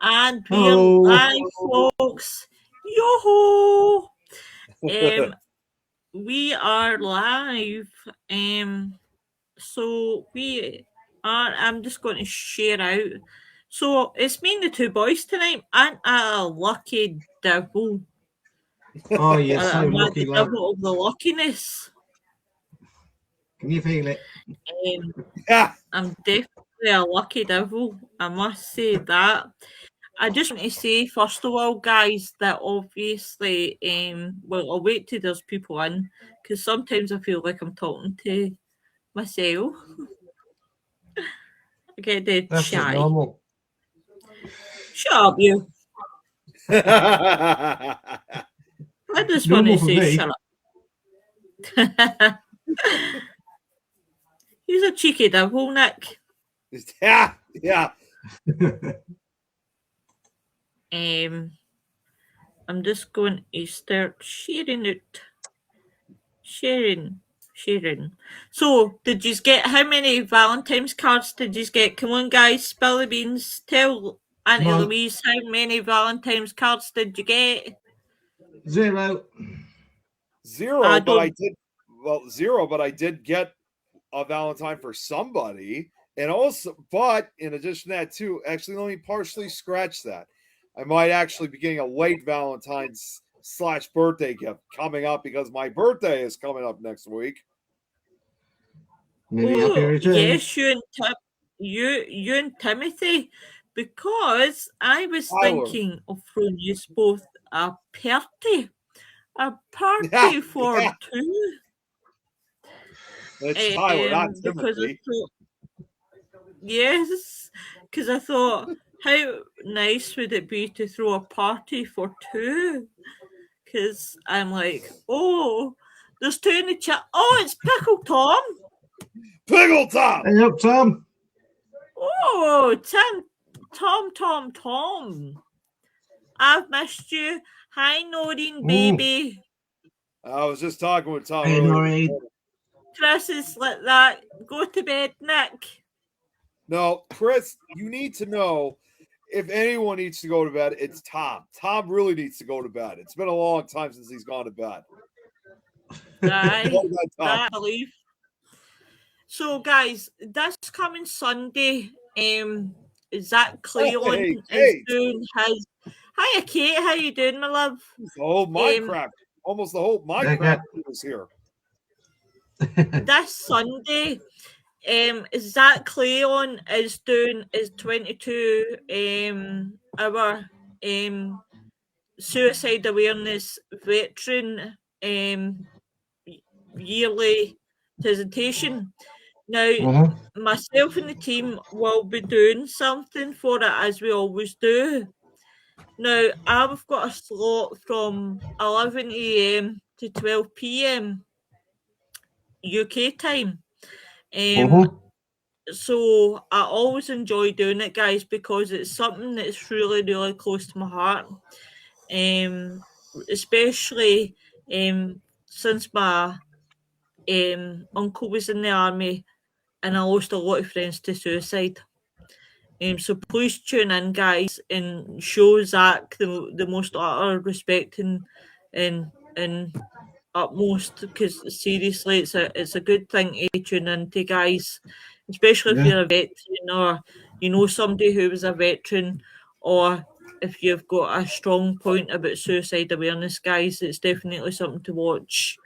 And we're Hello. live, folks. Yo-ho! We are live. So we are. I'm just going to share out. So it's me and the two boys tonight, and a lucky devil. Oh, you're so I'm lucky, the lad. devil of the luckiness. Can you feel it? Yeah. I'm definitely a lucky devil. I must say that. I just want to say, first of all, guys, that obviously, well, I'll wait till there's people in, because sometimes I feel like I'm talking to myself. I get dead That's just shy. normal. Shut up, you. Yeah. I just want Normal to for say, me. shut up. He's a cheeky devil, Nick. Yeah. I'm just going to start sharing it. Sharing. So, did you get how many Valentine's cards did you get? Come on, guys, spill the beans. Tell Auntie Come on. Louise how many Valentine's cards did you get? 0. Zero, but I did. Well, zero, but I did get a Valentine for somebody, and also, but in addition to that, too, actually, let me partially scratch that. I might actually be getting a late Valentine's / birthday gift coming up because my birthday is coming up next week. Many happy Oh, returns. yes, you and Timothy, because I was Tyler. thinking of throwing you both a party Yeah, for yeah. two. It's Tyler, not Because I Timothy. thought, yes, because I thought, how nice would it be to throw a party for two? Because I'm like, oh, there's two in the chat. Oh, it's Pickle Tom. Pickle Top. Hey up, Tom. Oh, Tom. I've missed you. Hi, Noreen, baby. I was just talking with Tom Hey, earlier. Noreen. Chris is like that. Go to bed, Nick. No, Chris, you need to know if anyone needs to go to bed, it's Tom. Tom really needs to go to bed. It's been a long time since he's gone to bed. I believe. So, guys, this coming Sunday, Zach Cleon is doing his. Hiya, Kate. How you doing, my love? The whole Minecraft, almost the whole Minecraft is here. This Sunday, Zach Cleon is doing his 22 hour suicide awareness veteran yearly presentation. Now, myself and the team will be doing something for it, as we always do. Now, I've got a slot from 11 a.m. to 12 p.m. UK time. So I always enjoy doing it, guys, because it's something that's really, really close to my heart. Especially since my uncle was in the army and I lost a lot of friends to suicide. So please tune in, guys, and show Zach the most utter respect and utmost, because seriously, it's a good thing to tune into, guys, especially if you're a veteran or you know somebody who was a veteran, or if you've got a strong point about suicide awareness, guys. It's definitely something to watch.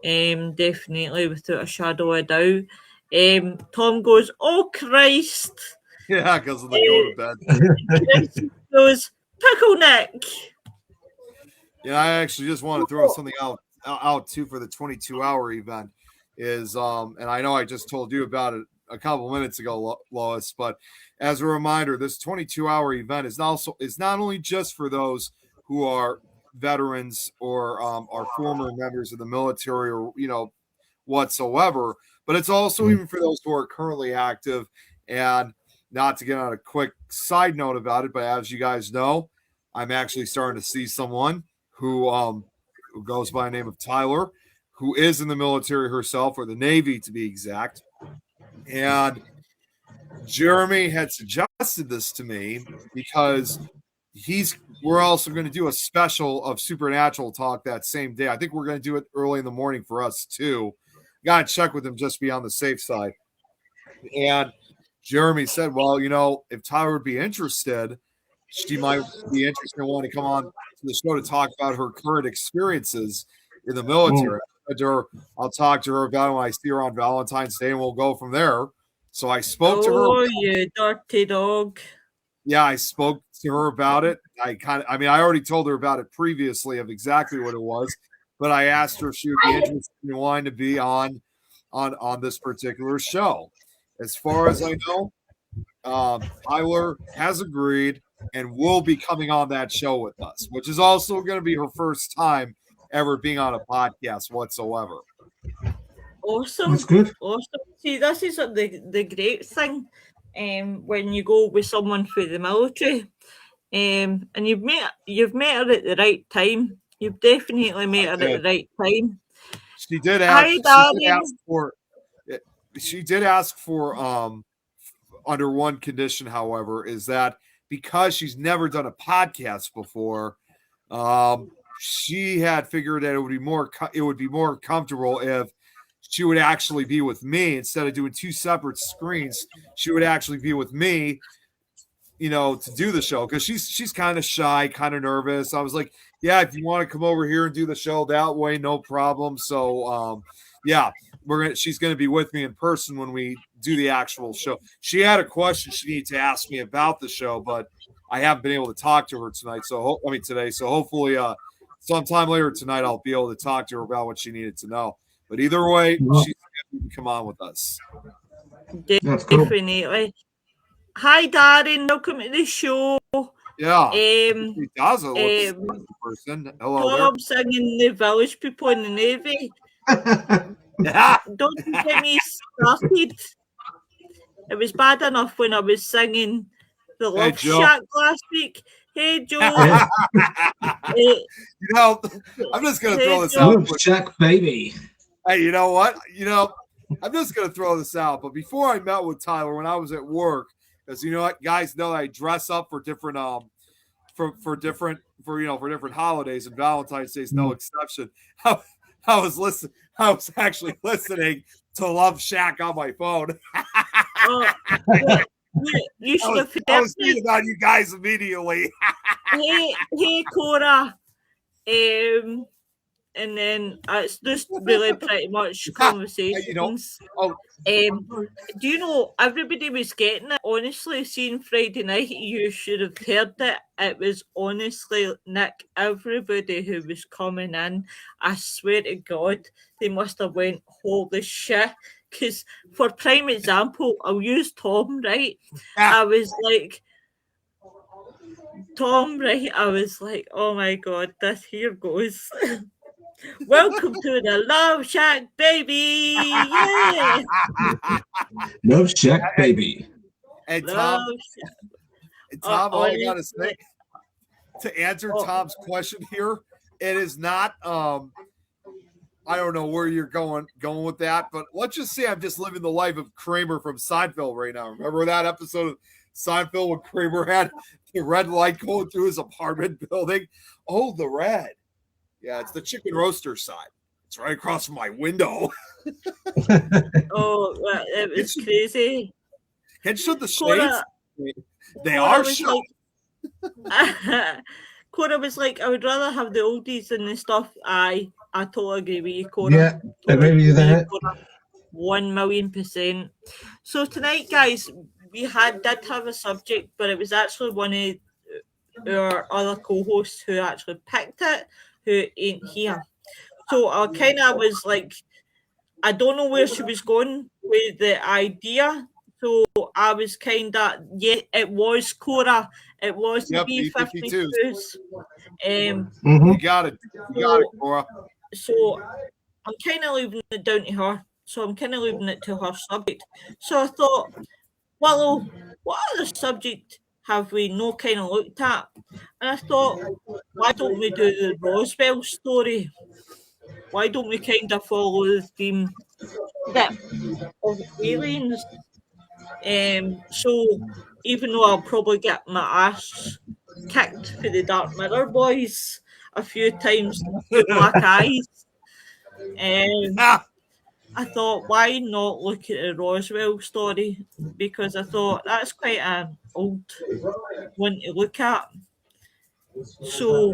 Definitely, without a shadow of a doubt. Tom goes, "Oh Christ!" Yeah, because of the go to bed. Chris goes, "Pickle Nick." Yeah, I actually just want to throw something out too for the 22-hour event. And I know I just told you about it a couple minutes ago, Lois, but as a reminder, this 22-hour event is not only just for those who are veterans or are former members of the military or whatsoever, but it's also even for those who are currently active. And not to get on a quick side note about it, but as you guys know, I'm actually starting to see someone who goes by the name of Tyler, who is in the military herself, or the Navy to be exact. And Jeremy had suggested this to me because we're also going to do a special of Supernatural talk that same day. I think we're going to do it early in the morning for us too. Got to check with him just to be on the safe side. And Jeremy said, well, if Tyler would be interested, she might be interested in wanting to come on to the show to talk about her current experiences in the military. I'll talk to her about it when I see her on Valentine's Day, and we'll go from there. So I spoke to her. Oh, you dirty dog. Yeah, I spoke to her about it. I already told her about it previously of exactly what it was, but I asked her if she would be interested in wanting to be on this particular show. As far as I know, Tyler has agreed and will be coming on that show with us, which is also going to be her first time ever being on a podcast whatsoever. Awesome. That's good. Awesome. See, this is the great thing when you go with someone for the military. And you've met her at the right time. You've definitely met her at the right time. She did ask for under one condition, however, is that because she's never done a podcast before, she had figured that it would be more comfortable if she would actually be with me instead of doing two separate screens. She would actually be with me, to do the show, because she's kind of shy, kind of nervous. I was like, yeah, if you want to come over here and do the show that way, no problem. So yeah, she's gonna be with me in person when we do the actual show. She had a question she needed to ask me about the show, but I haven't been able to talk to her tonight. Today. So hopefully sometime later tonight I'll be able to talk to her about what she needed to know. But either way, she's going to come on with us. Definitely. Hi, Darren. Welcome to the show. Yeah. He does look like a person. Hello there. I'm singing the Village People in the Navy. Don't get me started. It was bad enough when I was singing the Love Shack last week. Hey, Joe. I'm just going to throw this out. Love Shack, baby. Hey, you know what? I'm just going to throw this out. But before I met with Tyler, when I was at work, because guys know I dress up for different for different holidays, and Valentine's Day is no exception. I was actually listening to Love Shack on my phone. You should have I was thinking about you guys immediately. hey, Cora. And then it's just really pretty much conversations. Do you know, everybody was getting it? Honestly, seeing Friday night, you should have heard it. It was honestly, Nick, everybody who was coming in, I swear to God, they must have went, holy shit. Because for prime example, I'll use Tom, right? I was like, oh my God, this here goes. Welcome to the Love Shack, baby. Yeah. Love Shack, baby. And Tom, all I gotta say to answer Tom's question here, it is not. I don't know where you're going with that, but let's just say I'm just living the life of Kramer from Seinfeld right now. Remember that episode of Seinfeld when Kramer had the red light going through his apartment building? Oh, the red. Yeah, it's the chicken roaster side. It's right across from my window. Well, it was crazy. And should the shades? They are shut. Cora was like, I would rather have the oldies than the stuff. I totally agree with you, Cora. Yeah, I agree with you there. 1,000,000%. So tonight, guys, we did have a subject, but it was actually one of our other co-hosts who actually picked it, who ain't here. So I kind of was like, I don't know where she was going with the idea. So I was kind of, it was Cora. It was the B-52s. You got it, Cora. So I'm kind of leaving it down to her. So I'm kind of leaving it to her subject. So I thought, well, what other subject have we no kind of looked at? And I thought, why don't we do the Roswell story? Why don't we kind of follow the theme of aliens? So even though I'll probably get my ass kicked for the Dark Mirror boys a few times, with black eyes. I thought, why not look at the Roswell story? Because I thought that's quite an old one to look at. So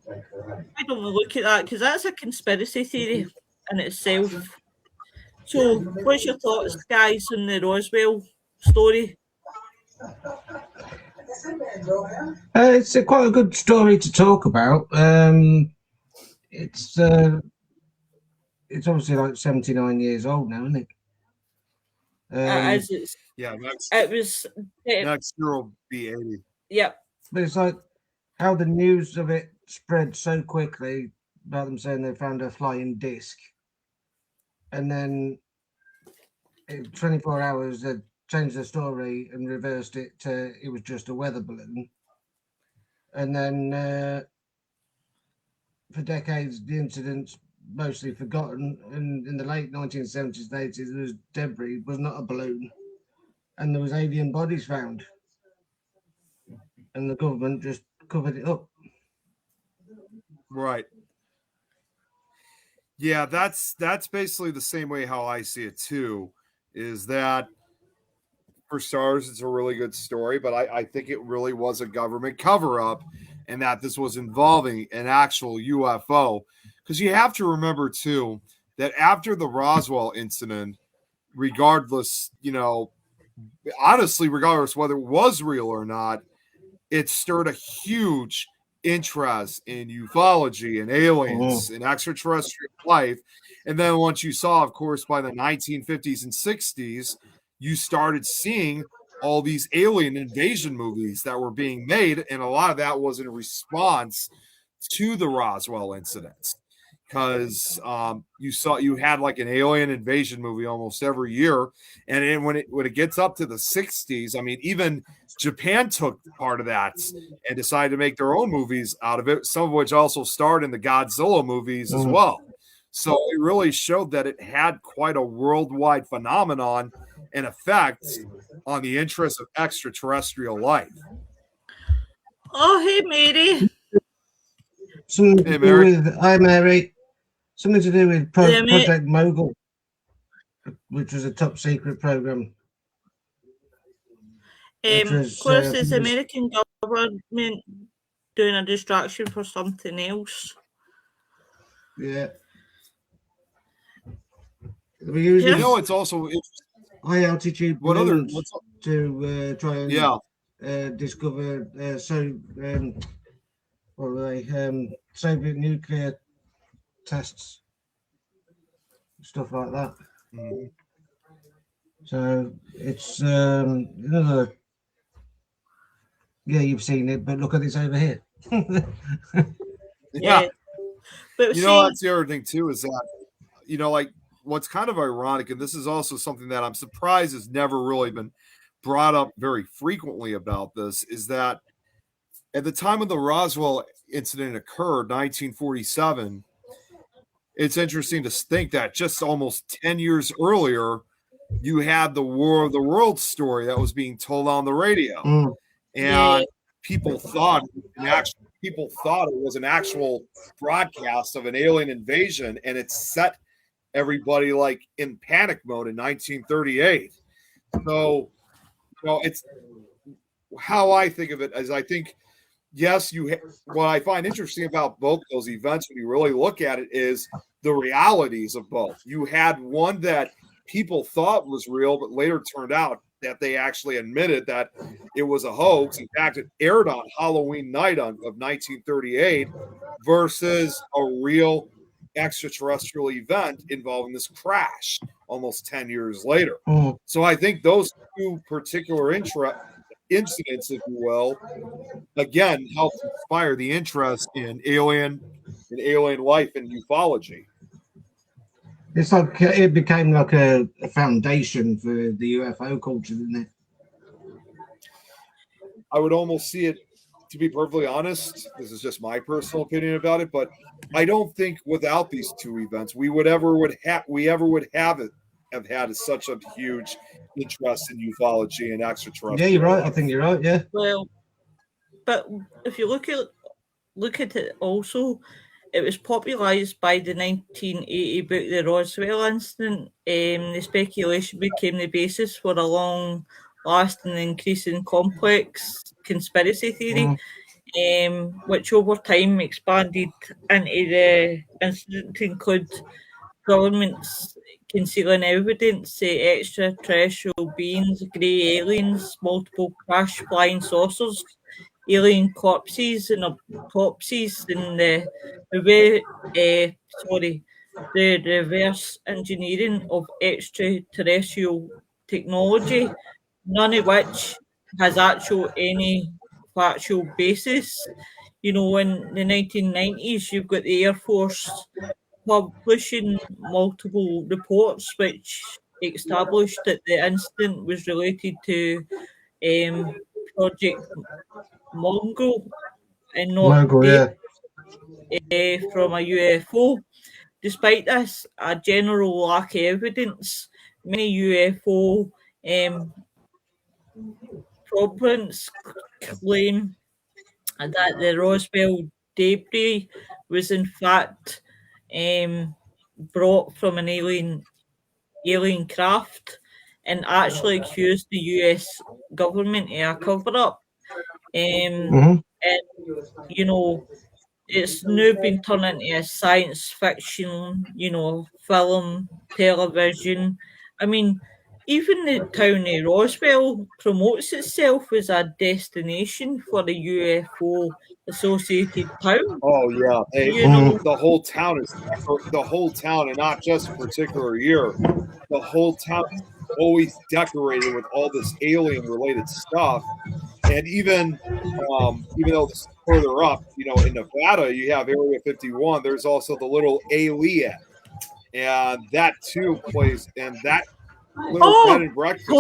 why don't we look at that? Because that's a conspiracy theory in itself. So, what's your thoughts, guys, on the Roswell story? It's quite a good story to talk about. It's obviously like 79 years old now, isn't it? As it's, Yeah, it was. next year will be 80. Yep. But it's like how the news of it spread so quickly about them saying they found a flying disc, and then in 24 hours they changed the story and reversed it to it was just a weather balloon, and then for decades the incident's mostly forgotten, and in the late 1970s and 80s there was debris, was not a balloon, and there was alien bodies found, and the government just covered it up. Right. Yeah, that's basically the same way how I see it too, is that for starters, it's a really good story, but I think it really was a government cover-up, and that this was involving an actual UFO. Because you have to remember too that after the Roswell incident, regardless, honestly, regardless whether it was real or not, it stirred a huge interest in ufology and aliens and extraterrestrial life. And then once you saw, of course, by the 1950s and 60s, you started seeing all these alien invasion movies that were being made. And a lot of that was in response to the Roswell incidents. Because you had like an alien invasion movie almost every year, and then when it gets up to the 60s, I mean, even Japan took part of that and decided to make their own movies out of it, some of which also starred in the Godzilla movies as well. So it really showed that it had quite a worldwide phenomenon and effect on the interest of extraterrestrial life. Oh, hey, Mary. Something to do with, hi Mary, something to do with Project Mogul, which was a top secret program. Of course, it's the American government doing a distraction for something else. Yeah. It's also high altitude balloons to try and discover what were they? Soviet nuclear tests, stuff like that. So it's another. Yeah, you've seen it, but look at this over here. Yeah. But that's the other thing too, is that, like what's kind of ironic, and this is also something that I'm surprised has never really been brought up very frequently about this, is that at the time of the Roswell incident occurred, 1947, it's interesting to think that just almost 10 years earlier, you had the War of the Worlds story that was being told on the radio. And people thought it was an actual broadcast of an alien invasion, and it set everybody like in panic mode in 1938. So, it's how I think of it as I think, yes, what I find interesting about both those events when you really look at it is the realities of both. You had one that people thought was real, but later turned out that they actually admitted that it was a hoax. In fact, it aired on Halloween night of 1938 versus a real extraterrestrial event involving this crash almost 10 years later. So I think those two particular incidents, if you will, again, helped inspire the interest in alien life and ufology. It's like it became like a foundation for the UFO culture, didn't it? I would almost see it, to be perfectly honest, this is just my personal opinion about it, but I don't think without these two events we ever would have had such a huge interest in ufology and extraterrestrial. Yeah, you're right. I think you're right. Yeah. Well, but if you look at it also, it was popularised by the 1980 book The Roswell Incident. The speculation became the basis for a long-lasting, increasing complex conspiracy theory, which over time expanded into the incident to include governments concealing evidence, extraterrestrial beings, grey aliens, multiple crash flying saucers, alien corpses and autopsies, and the reverse engineering of extraterrestrial technology, none of which has any factual basis. You know, in the 1990s, you've got the Air Force publishing multiple reports which established that the incident was related to Project Mongo and not Mogul, yeah. from a UFO. Despite this, a general lack of evidence, many UFO proponents claim that the Roswell debris was in fact brought from an alien craft, and actually accused the US government of a cover up. And you know, it's now been turned into a science fiction, film, television. I mean, even the town of Roswell promotes itself as a destination for the UFO associated town. Oh yeah, hey, You know, the whole town, and not just a particular year. The whole town is always decorated with all this alien related stuff, and even though this is further up, in Nevada, you have Area 51. There's also the little alien, and that too plays, and that little bed and breakfast.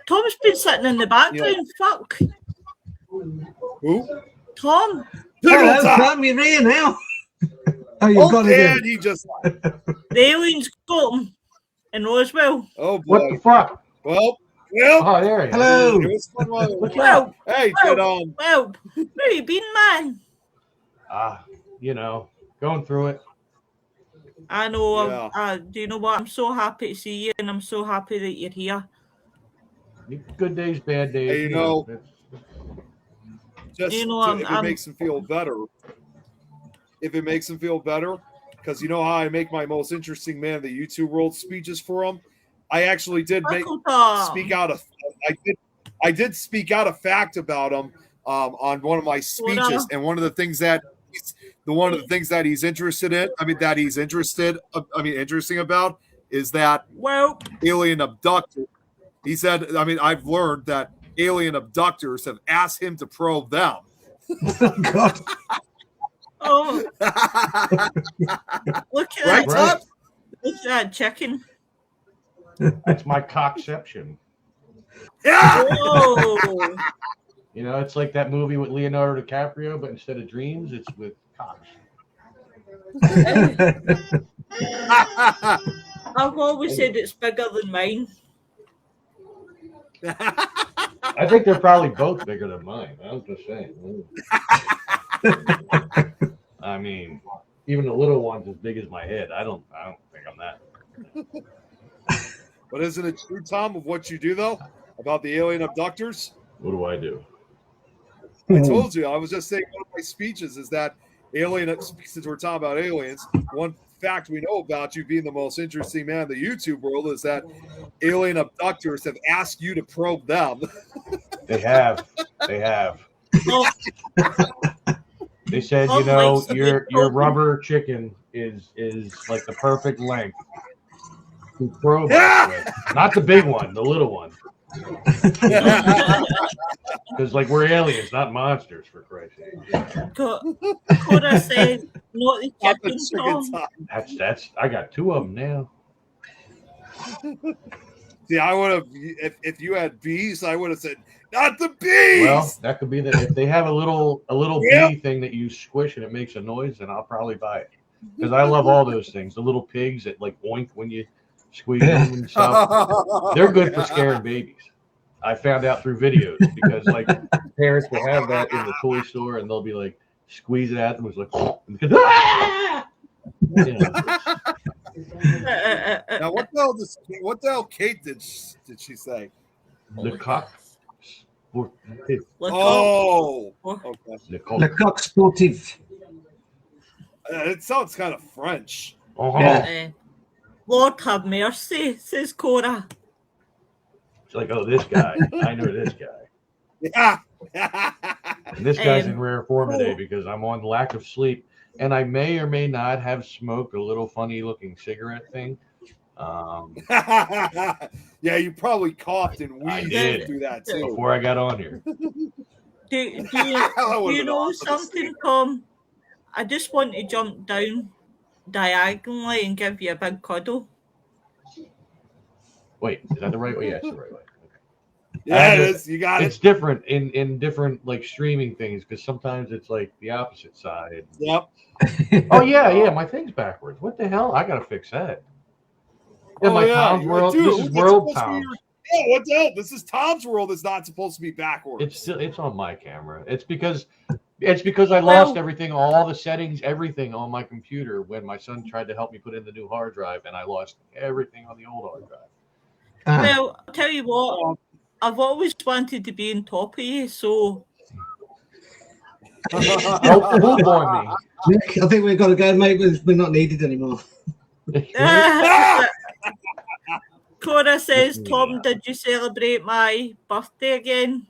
Tom's been sitting in the background. Fuck. Who? Tom. Hello, Tom, you're here now. Oh, you've got it. And he just The aliens got him in Roswell. Oh boy. What the fuck? Well. Oh, there he is. Hello. It was fun while it was Well, around. Hey, well, where you been, man? Going through it. I know. Yeah. Do you know what? I'm so happy to see you, and I'm so happy that you're here. Good days, bad days. Hey, just if it makes him feel better. If it makes him feel better, because you know how I make my most interesting man of the YouTube world speeches for him. I actually did speak out a fact about him on one of my speeches, and one of the things that he's interested in, interesting about, is that alien abductor. He said, I've learned that alien abductors have asked him to probe them. God. Oh, look at Right, that! Look at that chicken. That's my cockception. Yeah. Whoa. It's like that movie with Leonardo DiCaprio, but instead of dreams, it's with cocks. I've always said it's bigger than mine. I think they're probably both bigger than mine. I'm just saying. Even the little one's as big as my head. I don't think I'm that. But isn't it true, Tom, of what you do though about the alien abductors? What do I do? I told you. I was just saying one of my speeches is that since we're talking about aliens, one fact we know about you being the most interesting man in the YouTube world is that alien abductors have asked you to probe them. They have. Oh, They said, your rubber chicken is like the perfect length to probe us with. Not the big one, the little one. Because we're aliens, not monsters, for Christ's sake. could I say not the chicken, Tom? That's I got two of them now. See, I would have if you had bees, I would have said not the bees. Well, that could be that if they have a little bee thing that you squish and it makes a noise, then I'll probably buy it. Because I love all those things. The little pigs that oink when you squeeze them and stuff. They're good for scaring babies. I found out through videos because like parents will have that in the toy store and they'll be like squeeze it out and it's like and the kid, ah! You know, Now, what the hell Kate did she say? the cock. Oh, okay. Le coq sportif. It sounds kind of French. Yeah. Lord have mercy, says Cora. It's like, oh, this guy. I know this guy. Yeah. And this guy's in rare form today because I'm on lack of sleep, and I may or may not have smoked a little funny-looking cigarette thing. Yeah, you probably coughed and I wheezed did through that too. before I got on here. Do you know something, Tom? I just want to jump down diagonally and give you a big cuddle. Wait, is that the right way? Yes, the right way. Yeah, it is. You got it. It's different in different like streaming things because sometimes it's like the opposite side. Yep. Oh yeah, my thing's backwards. What the hell? I gotta fix that. Yeah, my Tom's World. Dude, this is World Tom's. Yeah, what the hell? This is Tom's World. It's not supposed to be backwards. It's on my camera. It's because I lost everything, all the settings, everything on my computer when my son tried to help me put in the new hard drive, and I lost everything on the old hard drive. Well, I'll tell you what, I've always wanted to be on top of you, so. Don't poop on me. Nick, I think we've got to go, mate. We're not needed anymore. Cora says, Tom, did you celebrate my birthday again?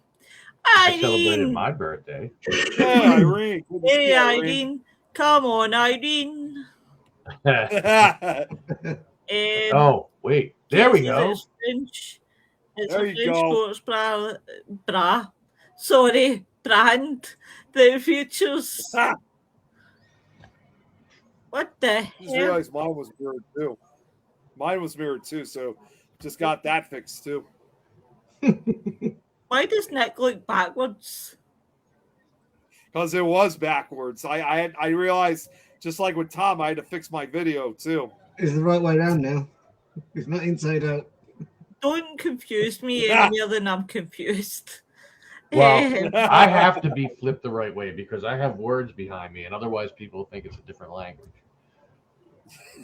I celebrated my birthday. Hey, Irene. Hey, Irene. Come on, Irene. Oh, wait. There we go. It's French. It's There a you French go. sports brand that features. What the I just hell? realized mine was mirrored too. Mine was mirrored too, so just got that fixed too. Why does Nick look backwards? Because it was backwards. I realized, just like with Tom, I had to fix my video too. It's the right way around now. It's not inside out. Don't confuse me any more than I'm confused. Well, I have to be flipped the right way because I have words behind me, and otherwise people think it's a different language.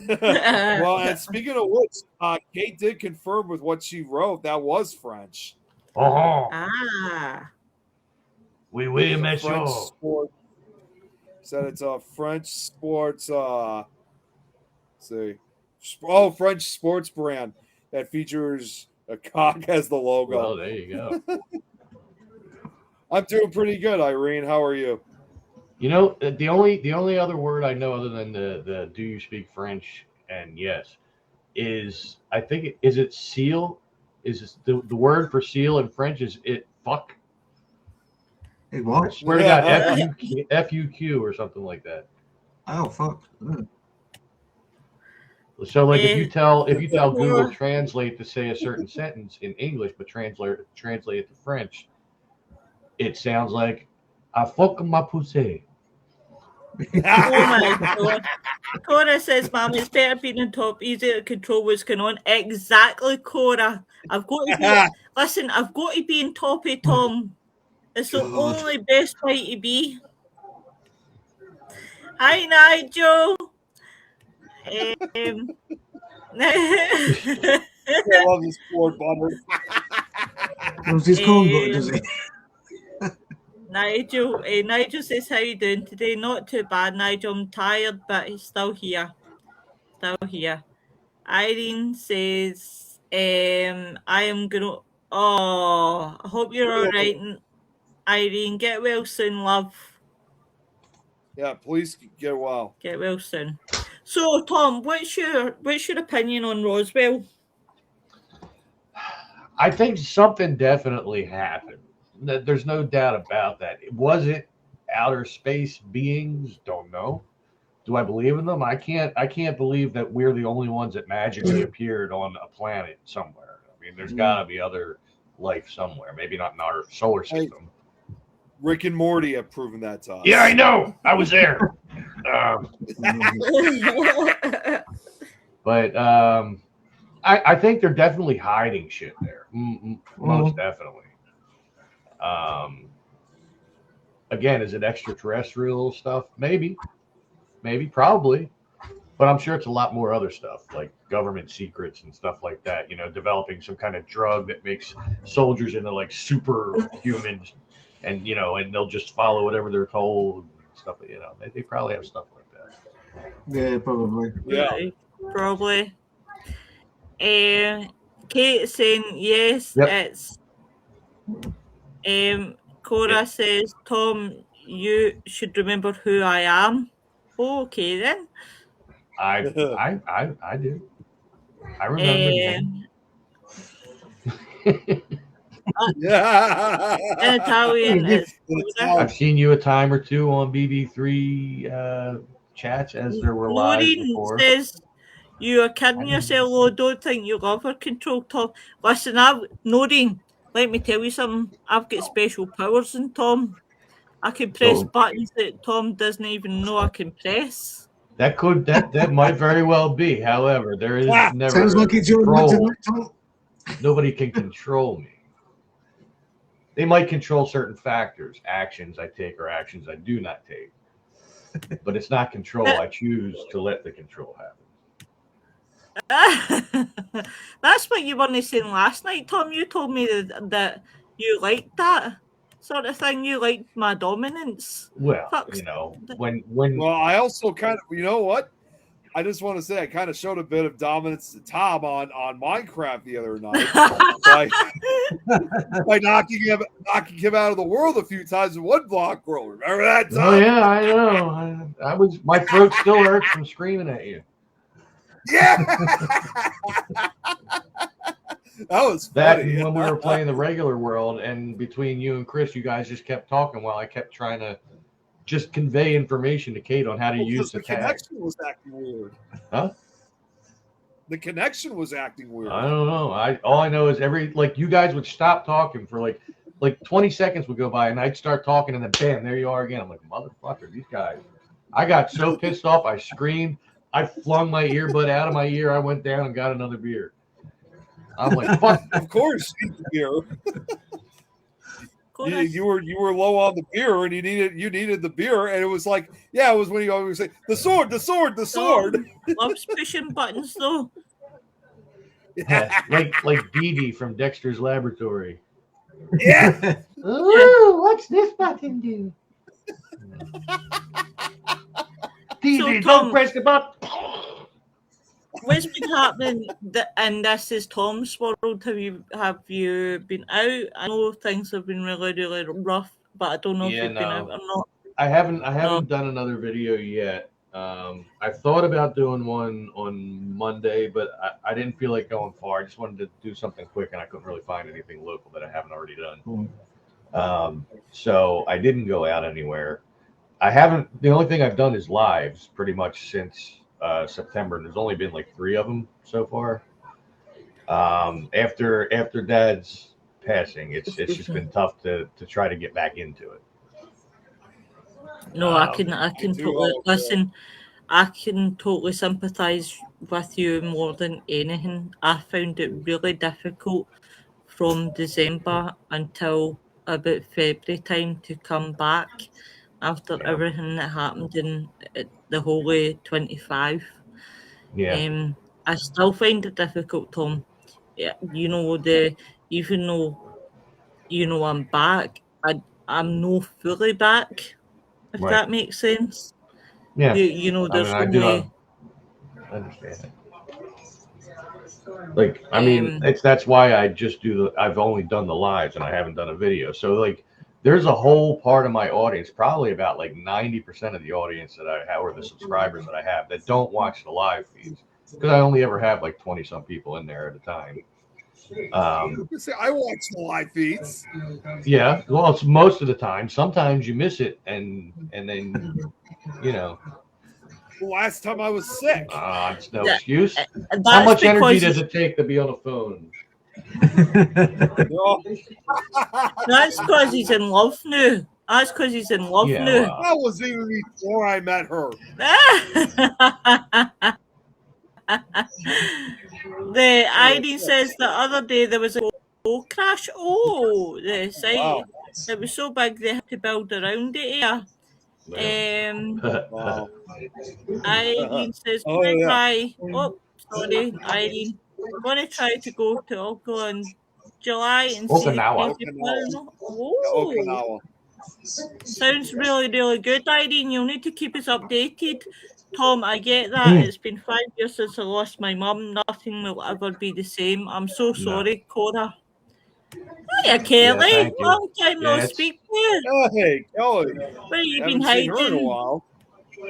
Well, and speaking of which, Kate did confirm with what she wrote that was French. Oh, Oui, monsieur. Said it's a French sports. French sports brand that features a cock as the logo. Well, there you go. I'm doing pretty good, Irene. How are you? You know, the only other word I know other than the do you speak French and yes is I think is it seal? Is the word for seal in French is it fuck? It what? I swear to God, F-U-Q or something like that. Oh fuck. So like if you tell Google Translate to say a certain sentence in English but translate it to French, it sounds like I fuck my pussy. Oh my God. Cora says, Mum, it's better being on top, easier to control what's going on. Exactly, Cora. I've got to be on top of Tom. It's the only best way to be. Hi, Nigel. I love this board butter. What's his corn butter, does he? Nigel says, how you doing today? Not too bad, Nigel. I'm tired, but he's still here. Irene says, I am gonna. Oh, I hope you're all right, Irene. Get well soon, love. Yeah, please get well. Get well soon. So, Tom, what's your opinion on Roswell? I think something definitely happened. There's no doubt about that. Was it outer space beings? Don't know. Do I believe in them? I can't believe that we're the only ones that magically appeared on a planet somewhere. I mean, there's got to be other life somewhere. Maybe not in our solar system. Rick and Morty have proven that to us. Yeah, I know. I was there. But I think they're definitely hiding shit there. Most definitely. Again, is it extraterrestrial stuff? Maybe, probably. But I'm sure it's a lot more other stuff, like government secrets and stuff like that. Developing some kind of drug that makes soldiers into like superhumans, and and they'll just follow whatever they're told. And stuff. They probably have stuff like that. Yeah, probably. Yeah. Probably. Kate saying yes, Yep. it's. Cora says, Tom, you should remember who I am. Okay then. I do. I remember. Yeah. In Italian, it's Cora. I've seen you a time or two on BB3 chats as there were lives Noreen before. says, you are kidding yourself, though. Don't think you'll ever control Tom. Listen, Noreen, let me tell you something. I've got special powers in Tom. I can press buttons that Tom doesn't even know I can press. That might very well be. However, there is never Sounds like it's your control. Tom. Nobody can control me. They might control certain factors, actions I take or actions I do not take. But it's not control. I choose to let the control happen. That's what you weren't saying last night, Tom. You told me that you liked that sort of thing. You liked my dominance. Well, when Well, I also kind of, you know what? I just want to say I kind of showed a bit of dominance to Tom on Minecraft the other night by knocking him out of the world a few times in one block roll. Remember that, Tom? Oh yeah, I know. My throat still hurts from screaming at you. Yeah. That was funny. When we were playing the regular world, and between you and Chris, you guys just kept talking while I kept trying to just convey information to Kate on how to use the tag. Connection was acting weird. Huh? The connection was acting weird. I don't know. All I know is you guys would stop talking for like 20 seconds would go by, and I'd start talking, and then bam, there you are again. I'm like, motherfucker, these guys. I got so pissed off, I screamed. I flung my earbud out of my ear. I went down and got another beer. I'm like, fuck. Of course, beer. You were low on the beer, and you needed the beer, and it was like, it was when you always say the sword. Loves pushing buttons though. Yeah, like Dee Dee from Dexter's Laboratory. Yeah. Ooh, what's this button do? Dee Dee, don't press the button. What's been happening and this is Tom's world? Have you been out? I know things have been really, really rough, but I don't know if you've been out or not. I haven't done another video yet. I thought about doing one on Monday, but I didn't feel like going far. I just wanted to do something quick, and I couldn't really find anything local that I haven't already done. So I didn't go out anywhere. The only thing I've done is lives pretty much since September, and there's only been like 3 of them so far. After Dad's passing, it's just been tough to try to get back into it. No, I can totally listen. I can totally sympathise with you more than anything. I found it really difficult from December until about February time to come back after everything that happened in the Holy 25. Yeah. I still find it difficult, Tom. Even though I'm back, I'm not fully back. If that makes sense. Yeah. There's I understand it. That's why I've only done the lives and I haven't done a video. So there's a whole part of my audience, probably about 90% of the audience that I have, or the subscribers that I have, that don't watch the live feeds, because I only ever have 20 some people in there at a time. I watch the live feeds. Yeah, well, it's most of the time. Sometimes you miss it, and then The last time I was sick. It's no excuse. How much energy does it take to be on a phone? That's because he's in love now. That was even before I met her. The ID says the other day there was a crash. Oh, the site. Wow. It was so big they had to build around it here. Wow. Irene says, Oh, "Can I yeah. try?" Oh, sorry, Irene. Gonna try to go to Oka in July and see the Okinawa. crazy Okinawa. paranormal. Yeah, Oh, Okinawa. sounds really, really good, Irene. You'll need to keep us updated. Tom, I get that. It's been 5 years since I lost my mum. Nothing will ever be the same. I'm so No. sorry, Cora. Hiya, Yeah, Kelly. thank you. Long time no Yeah, speak to you. Hey, Kelly. Where you been Haven't seen her in a hiding? while.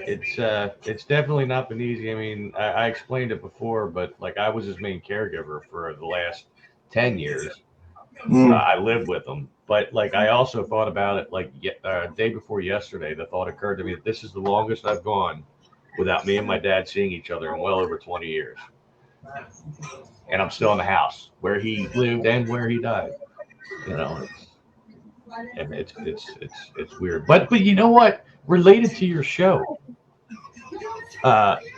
It's definitely not been easy. I mean, I explained it before, but like I was his main caregiver for the last 10 years. I lived with him, but like I also thought about it like day before yesterday. The thought occurred to me that this is the longest I've gone without me and my dad seeing each other in well over 20 years, and I'm still in the house where he lived and where he died. You know, it's weird, but you know what? Related to your show,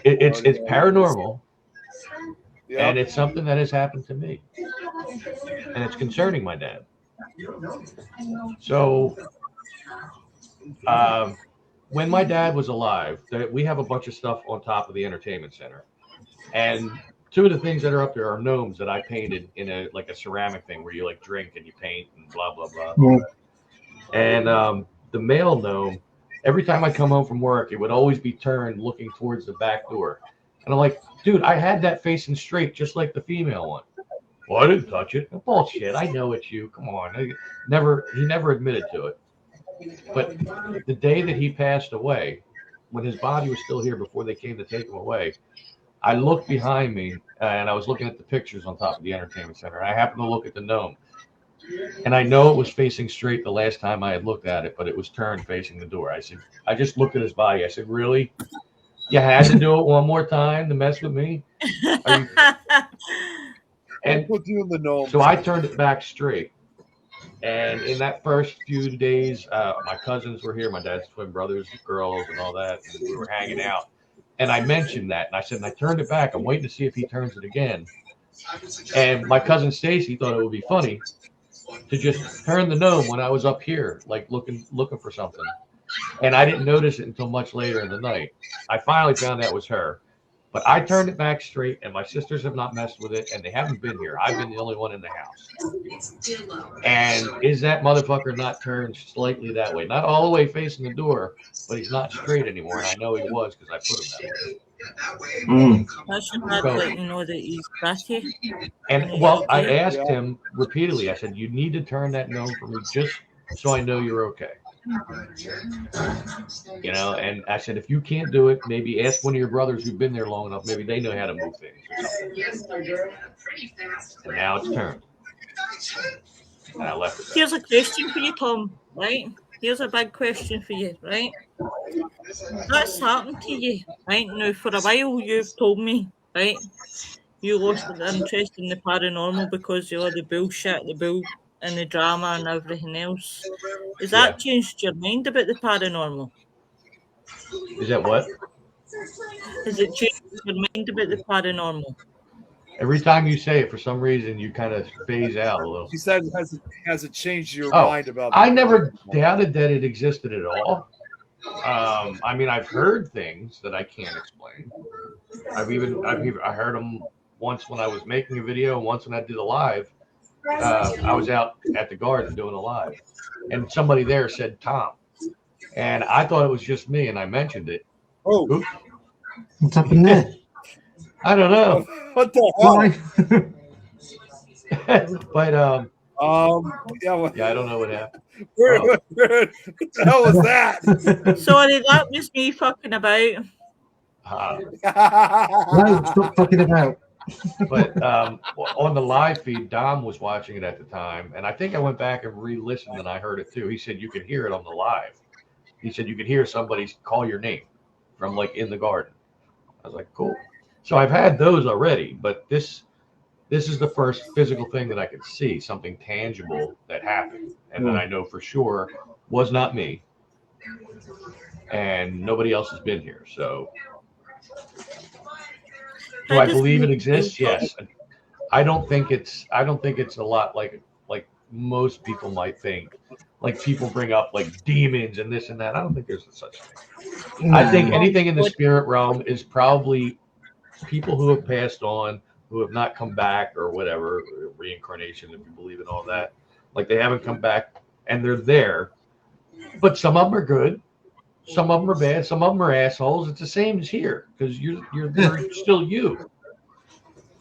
it's paranormal, and it's something that has happened to me, and it's concerning my dad. So, when my dad was alive, we have a bunch of stuff on top of the entertainment center, and two of the things that are up there are gnomes that I painted in a ceramic thing where you like drink and you paint and blah blah blah. And the male gnome, every time I come home from work, it would always be turned looking towards the back door, and I'm like, dude, I had that facing straight just like the female one. Well, I didn't touch it. Bullshit. I know it's you. Come on. He never admitted to it. But the day that he passed away, when his body was still here before they came to take him away, I looked behind me and I was looking at the pictures on top of the entertainment center. I happened to look at the gnome, and I know it was facing straight the last time I had looked at it, but it was turned facing the door. I just looked at his body. I said, really? You had to do it one more time to mess with me? And put you in the gnome. so I turned it back straight. And in that first few days, my cousins were here, my dad's twin brothers, girls, and all that. And we were hanging out. And I mentioned that. And I said, and I turned it back. I'm waiting to see if he turns it again. And my cousin Stacy thought it would be funny to just turn the gnome when I was up here, like looking for something. And I didn't notice it until much later in the night. I finally found out it was her. But I turned it back straight, and my sisters have not messed with it, and they haven't been here. I've been the only one in the house. And is that motherfucker not turned slightly that way? Not all the way facing the door, but he's not straight anymore, and I know he was because I put him that way. I should not let you know that he's batty. And well, I asked him repeatedly. I said, you need to turn that gnome for me just so I know you're okay. You know, and I said, if you can't do it, maybe ask one of your brothers who've been there long enough. Maybe they know how to move things or something. And now it's turned. And I left it there. Here's a question for you, Tom, right? Here's a big question for you, right? What's happened to you, right? Now, for a while, you've told me, right? You lost an interest in the paranormal because of all the bullshit, and the drama and everything else. Has that changed your mind about the paranormal? Is that what? Has it changed your mind about the paranormal? Every time you say it, for some reason, you kind of phase out a little. He said, has it changed your mind about? I never doubted that it existed at all. I mean, I've heard things that I can't explain. I heard them once when I was making a video, once when I did a live. I was out at the garden doing a live, and somebody there said Tom, and I thought it was just me, and I mentioned it. Oh, oops. What's happened there? I don't know. What the hell? But yeah, I don't know what happened. What the hell was that? Sorry, that was me fucking about. No, stop fucking about. But on the live feed, Dom was watching it at the time, and I think I went back and re-listened, and I heard it too. He said you could hear it on the live. He said you could hear somebody call your name from like in the garden. I was like, cool. So I've had those already, but this is the first physical thing that I could see, something tangible that happened, and that I know for sure was not me, and nobody else has been here. So. Do I believe it exists? Yes. I don't think it's a lot like most people might think. Like people bring up like demons and this and that. I don't think there's such thing. I think No. anything in the spirit realm is probably people who have passed on, who have not come back or whatever, reincarnation, if you believe in all that. Like they haven't come back and they're there. But some of them are good. Some of them are bad. Some of them are assholes. It's the same as here because you're still you.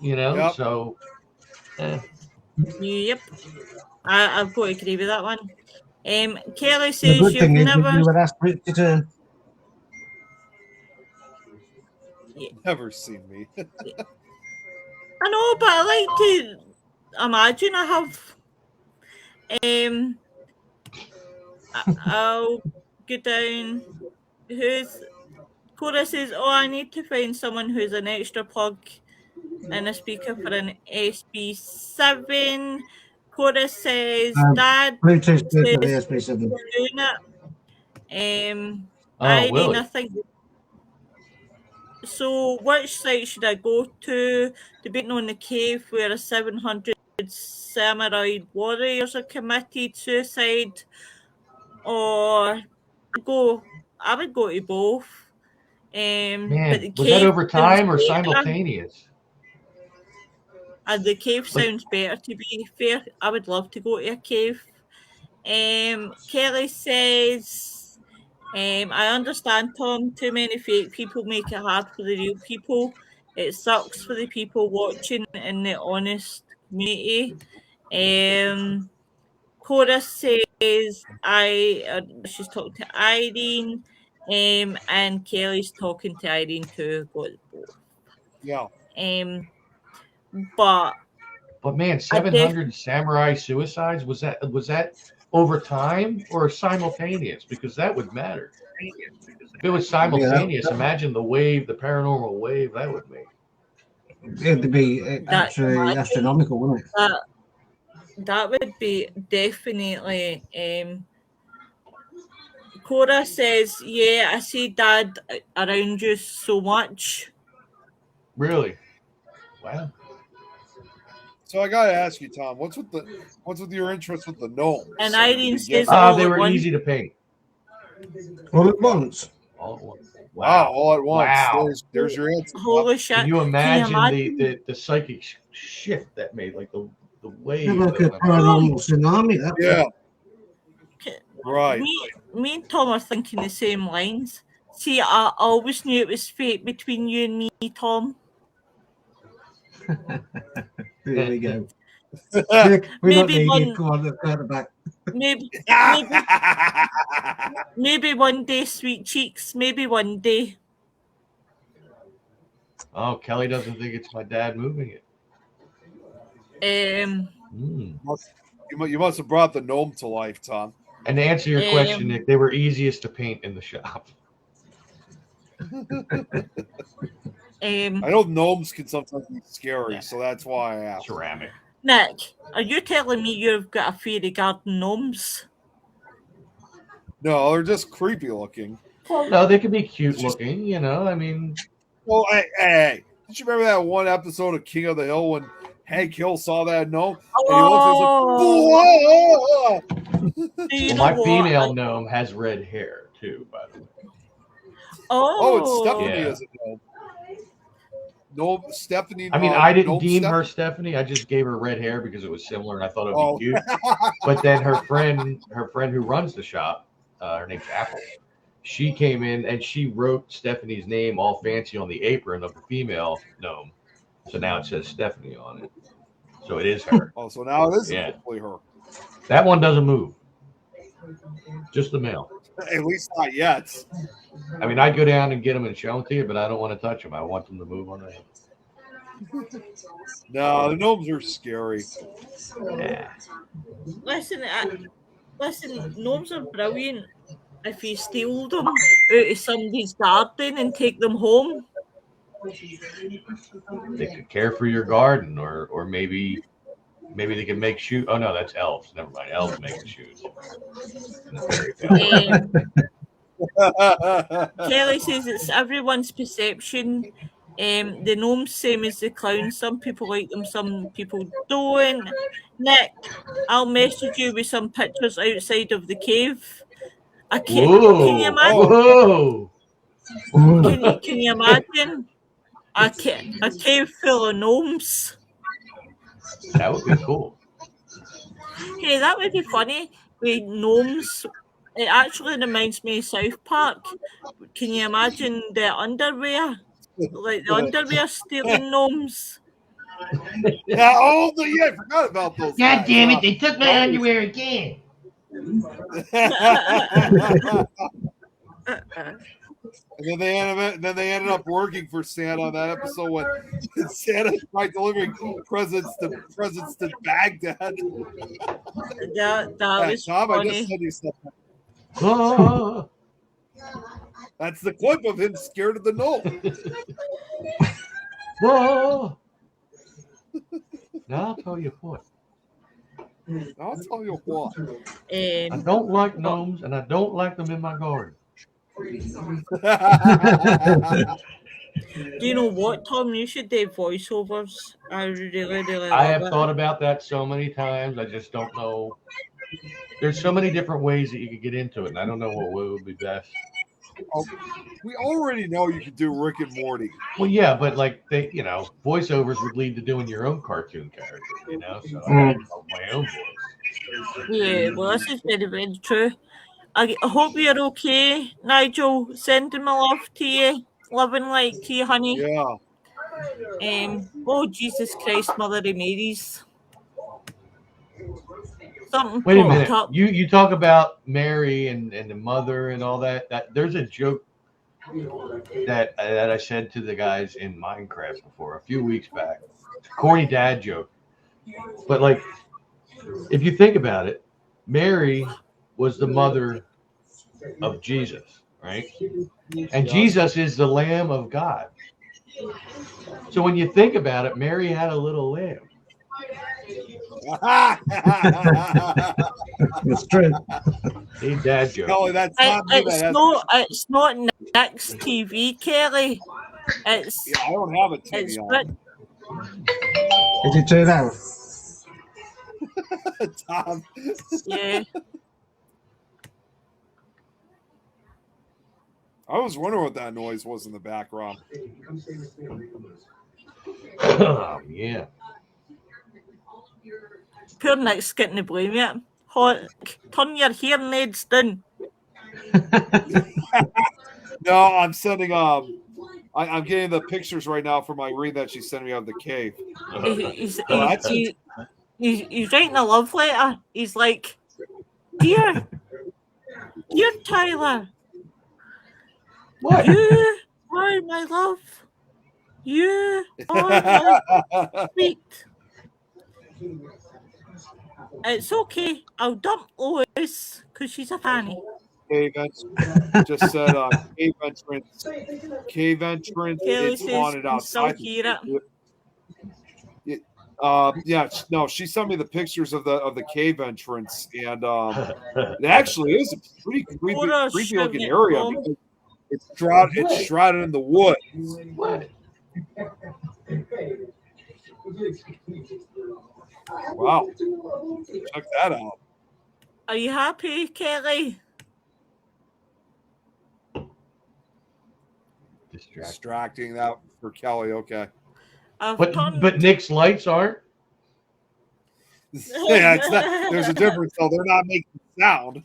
You know, Yep. so Yep. I've got to agree with that one. Kelly The says good you've thing is never. you would ask for it to Never seen me. I know, but I like to imagine I have. I'll go down. Who's Cora says, "Oh, I need to find someone who's an extra plug and a speaker for an SB7." Cora says, "Dad Bluetooth says speaker the he's SB7. doing it." oh, Irene, Willie. I think. So, which site should I go to? Debating on the cave where a 700 samurai warriors are committed suicide, or I would go to both. But Man, the was that cave over sounds time or better, simultaneous? and the cave Like, sounds better. To be fair, I would love to go to a cave. Kelly says, I understand, Tom. Too many fake people make it hard for the real people. It sucks for the people watching in the honest community. Cora says, she's talking to Irene, and Kelly's talking to Irene too. Got both. Yeah. But but man, I def 700 samurai suicides, was that over time or simultaneous? Because that would matter. If it was Yeah, simultaneous, imagine the wave, the paranormal wave that would make. it'd be that absolutely imagine astronomical, wouldn't it? that would be definitely. Cora says, "Yeah, I see Dad around you so much." Really? Wow. So I gotta ask you, Tom, what's with your interest with the gnomes? And in the Irene says, beginning? all They at were once. easy to paint. All at once. All at once. Wow, all at once. Wow. There's your answer. Tom. Holy shit! Can you imagine, imagine? the psychic shift that made, like the Yeah, wave like a that went paranormal tsunami. That Yeah. Right. Me and Tom are thinking the same lines. See, I always knew it was fate between you and me, Tom. Here we go. Nick, we're not Maybe needed. Come on, let's go at the back. maybe maybe one day, sweet cheeks. Maybe one day. Oh, Kelly doesn't think it's my dad moving it. Um, You must have brought the gnome to life, Tom. And to answer your question, Nick, they were easiest to paint in the shop. I know gnomes can sometimes be scary, so that's why I asked. Ceramic. Nick, are you telling me you've got a fairy garden gnomes? No, they're just creepy looking. Well, no, they could be cute looking, you know. I mean, Well, hey, did you remember that one episode of King of the Hill when Hank Hill saw that gnome? Oh, And he looked and do you well, know my what? female gnome has red hair too, by the way. Oh, it's Stephanie Yeah. as a gnome. No, Stephanie. I mean, I didn't gnome deem Stephanie? her Stephanie. I just gave her red hair because it was similar, and I thought it Oh. would be cute. But then her friend who runs the shop, her name's Apple. She came in and she wrote Stephanie's name all fancy on the apron of the female gnome. So now it says Stephanie on it. So it is her. Oh, so now it is Yeah. hopefully her. That one doesn't move. Just the male. At least not yet. I mean, I'd go down and get them and show them to you, but I don't want to touch them. I want them to move on their own. No, the gnomes are scary. Yeah. listen, gnomes are brilliant if you steal them out of somebody's garden and take them home. They could care for your garden, or maybe they can make shoes. Oh no, that's elves. Never mind. Elves make shoes. Kelly says it's everyone's perception. The gnomes same as the clowns. Some people like them, some people don't. Nick, I'll message you with some pictures outside of the cave. Can you Whoa! imagine? Whoa! Can you imagine a cave full of gnomes? That would be cool. Hey, that would be funny with gnomes. It actually reminds me of South Park. Can you imagine the underwear? Like the underwear stealing gnomes? Yeah, I forgot about those. God guys. damn it! They took my underwear again. And then they ended up working for Santa on that episode when Santa tried delivering presents to Baghdad. That Yeah, was Tom, I just funny. said you something. Oh. That's the clip of him scared of the gnome. Whoa! Now I'll tell you what. I'll tell you what. I don't like gnomes, and I don't like them in my garden. Do you know what, Tom? You should do voiceovers. I really I love have it. thought about that so many times. I just don't know. There's so many different ways that you could get into it, and I don't know what would be best. We already know you can do Rick and Morty. Well, yeah, but like voiceovers would lead to doing your own cartoon character, So I gotta come up with my own voice. Yeah, well, this is very, very true. I hope you're okay, Nigel. Sending my love to you. Loving light to you, honey. Yeah. Oh, Jesus Christ, Mother of Mary's. Something Wait a popped minute. up. You talk about Mary and the mother and all that. There's a joke that I said to the guys in Minecraft before a few weeks back. It's a corny dad joke. But like, if you think about it, Mary was the mother of Jesus, right? And Jesus is the Lamb of God. So when you think about it, Mary had a little lamb. It's true. Hey, dad joke. Kelly, that's It's not Nick's TV, Kelly. It's I don't have a TV it's on. Is it turned out? Tom. Yeah. I was wondering what that noise was in the background. Yeah. Poor Nick's getting the blame yet. Turn your hearing aids down. No, I'm sending I'm getting the pictures right now from Irene that she's sending me of the cave. He's writing a love letter. He's like, dear Tyler, What? you are my love. You are my sweet. It's okay. I'll dump Lois because she's a fanny. Cave entrance. Just said cave entrance. Kelly It's says haunted can still outside. hear it. Yeah, no, she sent me the pictures of the cave entrance, and it actually is a pretty creepy looking area because it's shrouded in the wood. What? Wow, check that out. Are you happy, Kelly? Distracting that for Kelly. Okay. But Nick's lights aren't. Yeah, it's not, there's a difference though. They're not making sound. It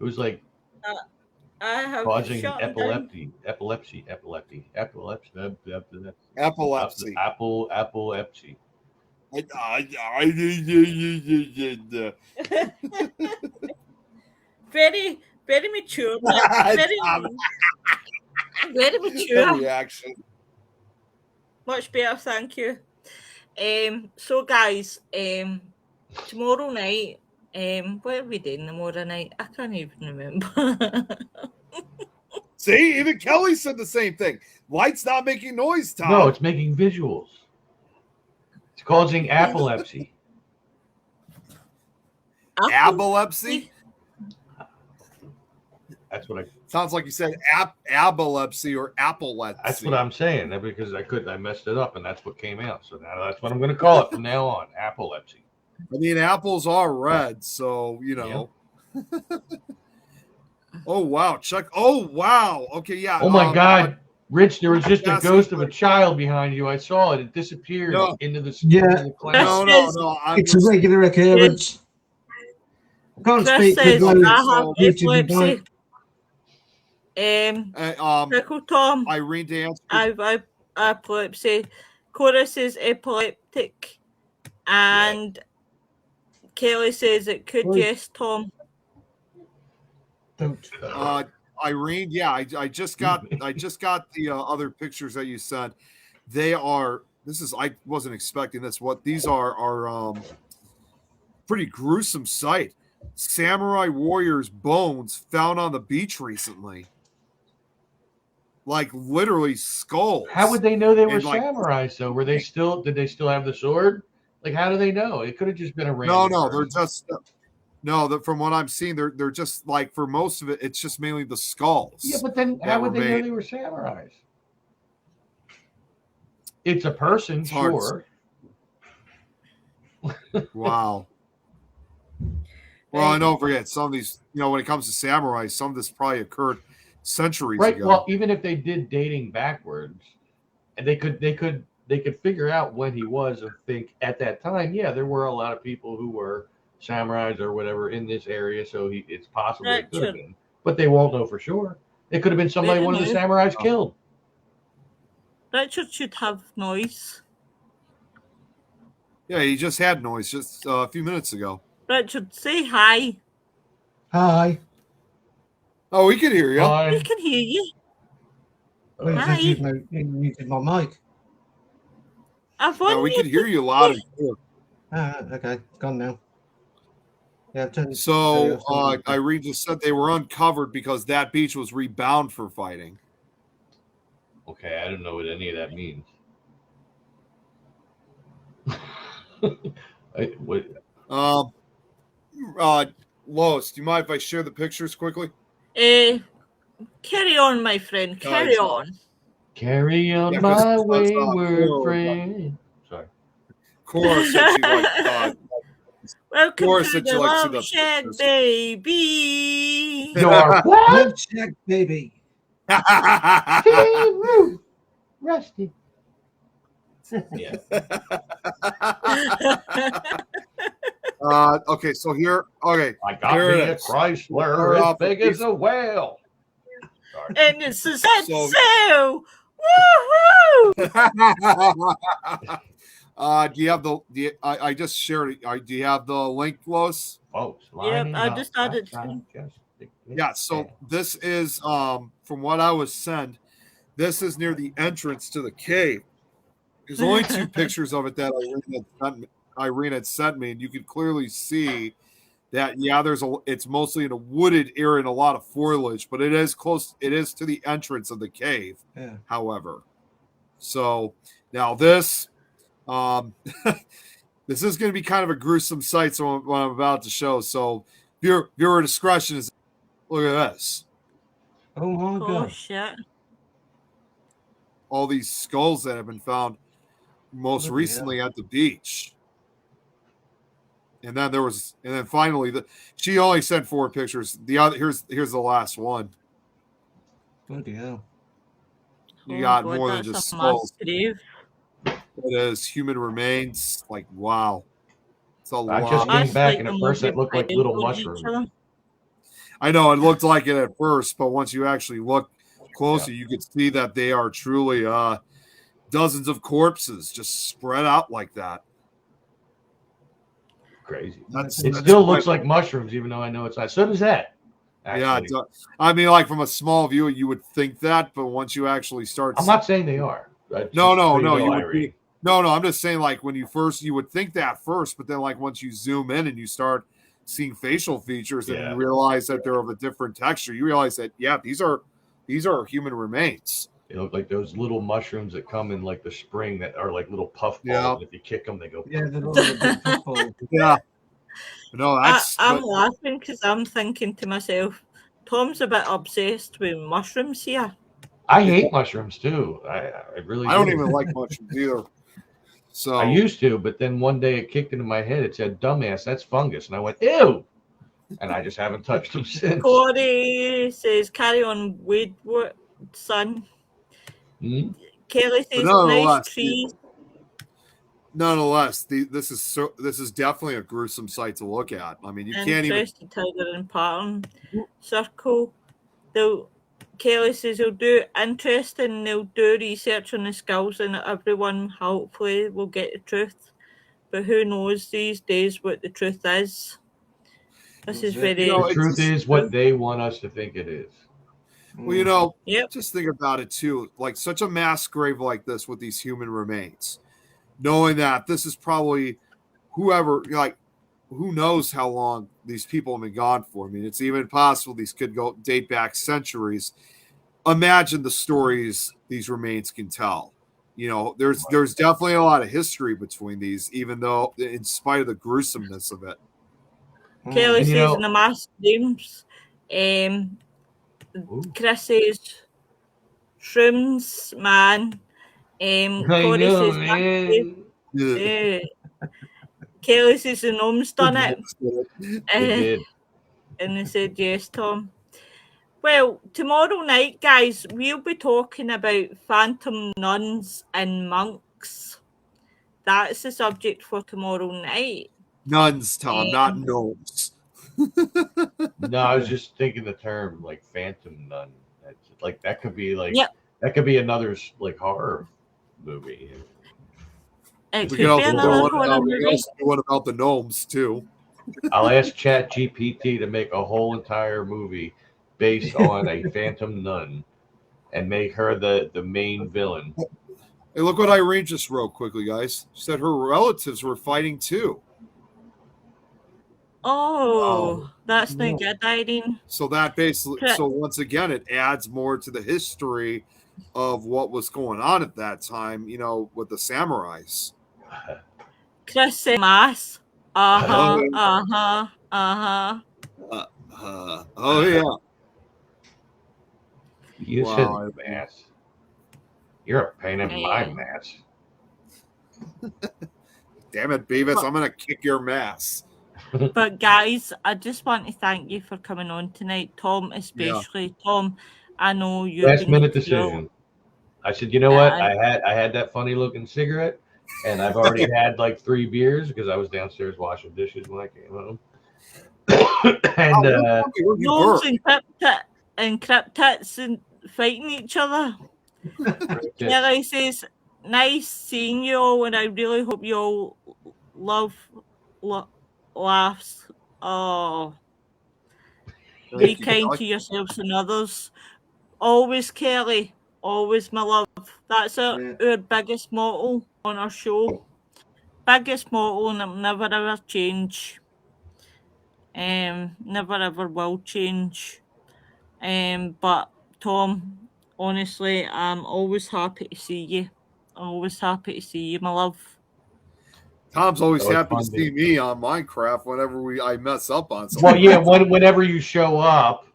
was like I have causing Epilepsy. epilepsy. Very, very mature. Very mature. Reaction. Much better, thank you. So guys, tomorrow night, what are we doing tomorrow night? I can't even remember. See, even Kelly said the same thing. Light's not making noise, Tom. No, it's making visuals. It's causing epilepsy. Epilepsy? That's what I. Sounds like you said apolepsy or epilepsy. That's what I'm saying. Because I messed it up, and that's what came out. So now that's what I'm going to call it from now on. Epilepsy. I mean, apples are red, so you know. Oh wow! Check. Oh wow! Okay, yeah. Oh my God, Rich! There was just a ghost of a child behind you. I saw it. It disappeared into the into the cloud. No. It's a regular occurrence. I can't Chris speak says with I have no YouTube epilepsy. mic. Pickle Tom, Irene to answer. I've epilepsy. Cora says epileptic, and Kelly says it could. Oi. Yes, Tom. Don't. Irene, yeah, I just got the other pictures that you sent. They are. I wasn't expecting this. What these are pretty gruesome sight. Samurai warriors' bones found on the beach recently. Like literally skulls. How would they know they were And, like, samurais? So were they still? Did they still have the sword? Like, how do they know? It could have just been a random. No, person. they're just from what I'm seeing, they're just like for most of it, it's just mainly the skulls. Yeah, but then how would they know they were samurais? It's a person, It's hard to sure. Wow. Well, I don't forget some of these. When it comes to samurai, some of this probably occurred centuries Right. ago. Well, even if they did dating backwards, and they could figure out when he was and think at that time, yeah, there were a lot of people who were samurais or whatever in this area, so it's possible it could have been, but they won't know for sure. It could have been somebody one of the samurais killed. Richard should have noise. Yeah, he just had noise just a few minutes ago. Richard, say hi. Hi. Oh, we can hear you. Hi. We can hear you. Well, Hi. you muted my mic. No, we can hear you loud and clear. Okay, it's gone now. Yeah, So Irene just said they were uncovered because that beach was rebound for fighting. Okay, I don't know what any of that means. Lois, do you mind if I share the pictures quickly? Carry on, my friend. Carry on. Carry on my wayward friend. Sorry. Cora said she liked Welcome Cora to said the she likes Love the Shack, pictures. baby. Your what? Love Shack, baby. Team Roof. Rusty. Yeah. Okay, so here. Okay, I got here me it a is. Chrysler as big as a whale. Sorry. And it's a set So- sail. Woohoo! Do you have I just shared it. Do you have the link, Lois? Folks, Yep, I just added. Yeah. So this is from what I was sent. This is near the entrance to the cave. There's only two pictures of it that Irene had sent me, and you can clearly see that it's mostly in a wooded area and a lot of foliage, but it is close. It is to the entrance of the cave. Yeah. However, so now this this is going to be kind of a gruesome sight. So what I'm about to show. So viewer discretion is. Look at this. Oh my Oh god. shit! All these skulls that have been found most Bloody recently at the beach. And then finally she only sent 4 pictures. The other here's the last one. Bloody hell. You got God, more than that's just a skulls. mass grave. It is human remains. Like wow. It's a I lot. just came That's back like and at the first it movie looked like Friday little Killed Each mushrooms. Other. I know it looked like it at first, but once you actually look closer, you could see that they are truly dozens of corpses just spread out like that. Crazy. It That's still looks like mushrooms, even though I know it's not. So does that. Yeah, Actually. I mean, like from a small view, you would think that, but once you actually start, I'm not saying they are. No, Irene. I'm just saying, like when you would think that first, but then like once you zoom in and you start seeing facial features and you realize that they're of a different texture, you realize that these are human remains. They look like those little mushrooms that come in like the spring that are like little puff balls. Yeah. And if you kick them, they go. Yeah, they're all a bit football. Yeah. No, I'm laughing because I'm thinking to myself, Tom's a bit obsessed with mushrooms here. I hate mushrooms too. I really I don't do. even like mushrooms either. So I used to, but then one day it kicked into my head. It said, "Dumbass, that's fungus," and I went, "Ew," and I just haven't touched them since. Corey says, "Carry on, Woodward, son." Hmm? Kelly But says, nonetheless, "Nice trees." nonetheless, this is definitely a gruesome sight to look at. I mean, you can't even. Interested tiger and pattern circle. Kelly says he'll do interesting. They'll do research on the skulls, and everyone hopefully will get the truth. But who knows these days what the truth is? This is very. You know, The it's truth just- is what they want us to think it is. Well, you know, Yep. just think about it too. Like such a mass grave like this with these human remains, knowing that this is probably whoever, like, who knows how long these people have been gone for. I mean, it's even possible these could date back centuries. Imagine the stories these remains can tell. You know, there's definitely a lot of history between these, even though in spite of the gruesomeness of it. Kelly And, you says know- in the mass names. Ooh. Chris says shrooms, man. I Corey know, says man. Kelly says the gnome's done it. They did. And they said yes, Tom. Well, tomorrow night, guys, we'll be talking about phantom nuns and monks. That's the subject for tomorrow night. Nuns, Tom, not gnomes. No, I was just thinking the term like phantom nun. That's like that could be like Yep. that could be another like horror movie. It We could can be also another do horror one, we movie. can also do one about the gnomes too. I'll ask ChatGPT to make a whole entire movie based on a phantom nun and make her the main villain. Hey, look what Irene just wrote quickly, guys. She said her relatives were fighting too. Oh, that's not good, Irene. So that basically, Correct. so once again, it adds more to the history of what was going on at that time, you know, with the samurais. Chris said mass. Uh-huh, Oh, uh-huh, uh-huh. Oh, yeah. You Wow. said mass. You're a pain in my Yeah. mass. Damn it, Beavis, I'm going to kick your mass. But guys, I just want to thank you for coming on tonight, Tom, especially. Tom, I know you've Last been minute through- decision. I said, you know what? And- I had that funny looking cigarette, and I've already had like 3 beers because I was downstairs washing dishes when I came home. And Gnomes and cryptids and fighting each other. Kelly says, nice seeing you all, and I really hope you all laughs. Oh, be kind to yourselves and others. Always, Kelly. Always, my love. That's our biggest motto on our show. Biggest motto, and it'll never ever change. Never ever will change. But Tom, honestly, I'm always happy to see you. Always happy to see you, my love. Tom's always Oh, it's happy to fun, see dude. me on Minecraft whenever I mess up on something. well, yeah, whenever you show up,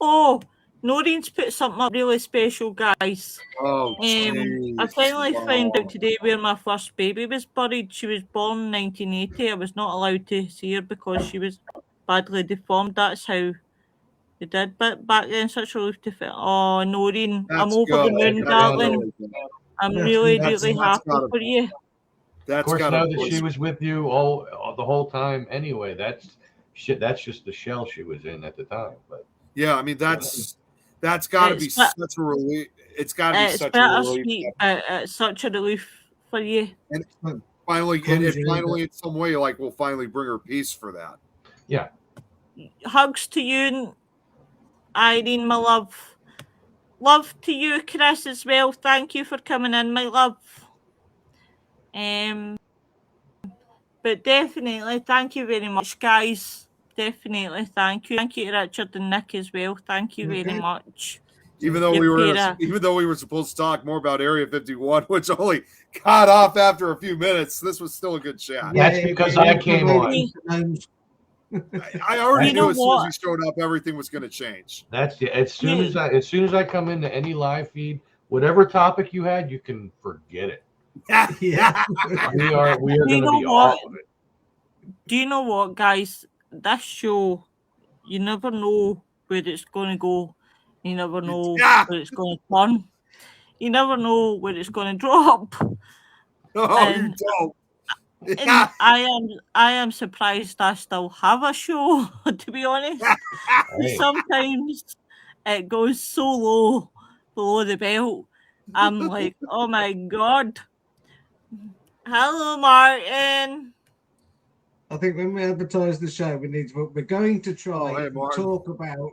Oh, Noreen's put something up really special, guys. Oh, I finally found out today where my first baby was buried. She was born in 1980. I was not allowed to see her because she was badly deformed. That's how they did. But back then, such a relief to fit. Oh, Noreen, I'm That's over good. the moon, That's darling. really good. I'm That's really, good. really That's happy gotta- for you. of That's course, got know that she was with you all the whole time anyway. That's shit. That's just the shell she was in at the time. But Yeah, I mean that's got to be It's not- such a relief. It's got to be It's such a relief. bittersweet, but it's such a relief for you. And finally, Closure, finally, in some way, like we'll finally bring her peace for that. Hugs to you, Irene, my love. Love to you, Chris, as well. Thank you for coming in, my love. But definitely, thank you very much, guys. Definitely, thank you. Thank you to Richard and Nick as well. Thank you very much. Even though Your we were Peter. supposed to talk more about Area 51, which only got off after a few minutes, this was still a good chat. That's because I came on. I already You knew know as soon as what? he showed up, everything was going to change. That's it. As soon as I come into any live feed, whatever topic you had, you can forget it. Yeah. We are Do you going to know be what? off of it. Do you know what, guys? This show, you never know where it's going to go. You never know Yeah. where it's going to turn. You never know where it's going to drop. No, you And don't. and I am surprised I still have a show, to be honest. Hey. Sometimes it goes so low below the belt. I'm like, oh my God. Hello, Martin. I think when we advertise the show, we're going to try Oh, hey, and Martin. talk about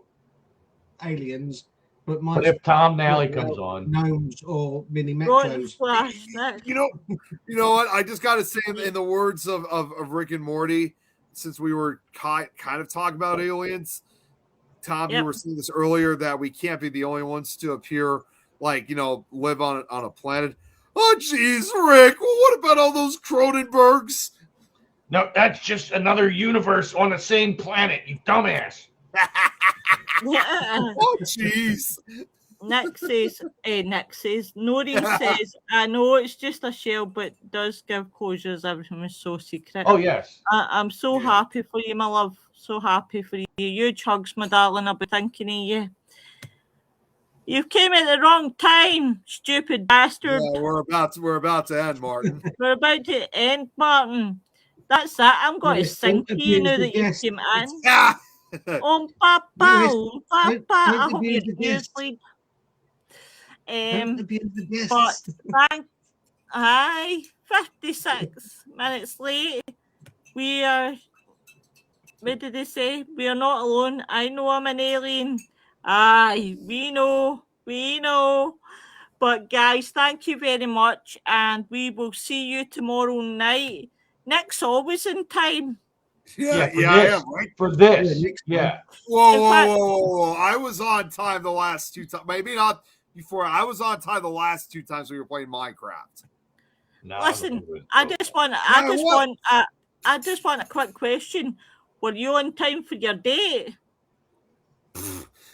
aliens, but But if Tom Nally comes on, gnomes or mini Rotten metros. Flash next. You know what? I just got to say, in the words of Rick and Morty, since we were kind of talking about aliens, Tom, Yep. you were saying this earlier that we can't be the only ones to appear, live on a planet. Oh, geez, Rick. Well, what about all those Cronenbergs? no, that's just another universe on the same planet, you dumbass. Oh, jeez. Nick says, Nori says, I know it's just a shell, but does give closure as everything is so secret. Oh, yes. I'm so Yeah. happy for you, my love. So happy for you. Huge hugs, my darling. I'll be thinking of you. You came at the wrong time, stupid bastard. Yeah, we're about to end, Martin. We're about to end, Martin. That's it. I'm going to sing to you now that you came in. Yeah. Papa, Lewis, Papa. I don't hope your abuse the ears guest. bleed. Don't abuse the But guests. aye, 56 minutes late. We are, what did they say? We are not alone. I know I'm an alien. Aye, we know. But guys, thank you very much. And we will see you tomorrow night. Nick's always in time. Yeah, for I this. am, right? For this. Yeah, next time. Yeah. Whoa. I was on time the last two times. Maybe not before. I was on time the last two times we were playing Minecraft. No, Listen, I just want a quick question. Were you on time for your date?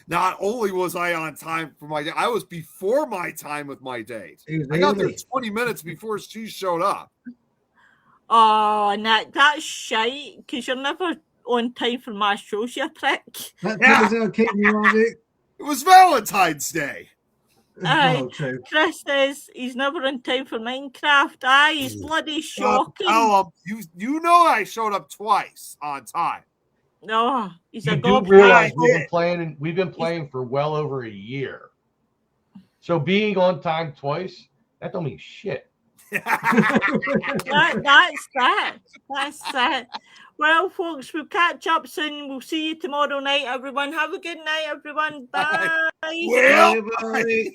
Not only was I on time for my date, I was before my time with my date. I got there 20 minutes before she showed up. Oh, Nick, that's shite, because you're never on time for my shows, you prick. That was okay, It was Valentine's Day. Oh, true. Chris says he's never on time for Minecraft. Aye, he's bloody shocking. You know I showed up twice on time. No, he's a You do gob. realize we've been playing for well over a year. So being on time twice, that don't mean shit. That's it. Well, folks, we'll catch up soon. We'll see you tomorrow night, everyone. Have a good night, everyone. Bye. Well, Bye.